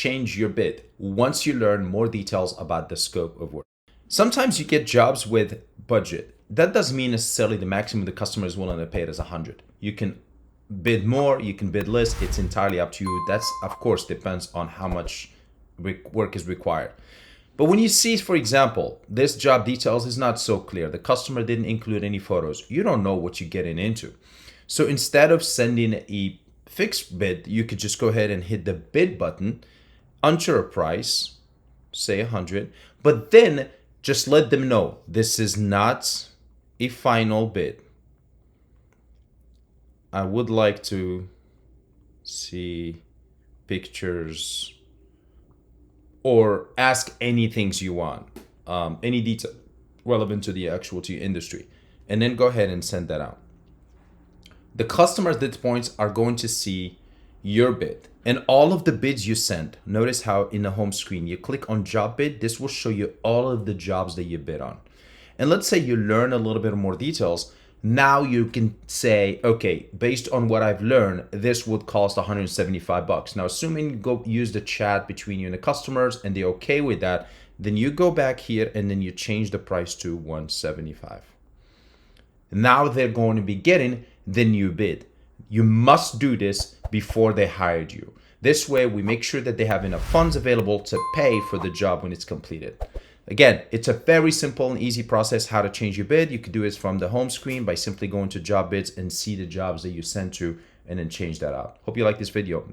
change your bid once you learn more details about the scope of work. Sometimes you get jobs with budget. That doesn't mean necessarily the maximum the customer is willing to pay is 100. You can bid more, you can bid less. It's entirely up to you. That's, of course, depends on how much work is required. But when you see, for example, this job details is not so clear, the customer didn't include any photos, you don't know what you're getting into. So instead of sending a fixed bid, you could just go ahead and hit the bid button, enter a price, say 100, but then just let them know this is not a final bid. I would like to see pictures, or ask any things you want, any detail relevant to the actual to your industry, and then go ahead and send that out. The customers at this point are going to see your bid and all of the bids you sent. Notice how in the home screen, you click on job bid, this will show you all of the jobs that you bid on. And let's say you learn a little bit more details. Now you can say, okay, based on what I've learned, this would cost $175. Now, assuming you go use the chat between you and the customers and they're okay with that, then you go back here and then you change the price to $175. Now they're going to be getting the new bid. You must do this before they hired you. This way, we make sure that they have enough funds available to pay for the job when it's completed. Again, it's a very simple and easy process how to change your bid. You could do it from the home screen by simply going to job bids and see the jobs that you sent to and then change that out. Hope you like this video.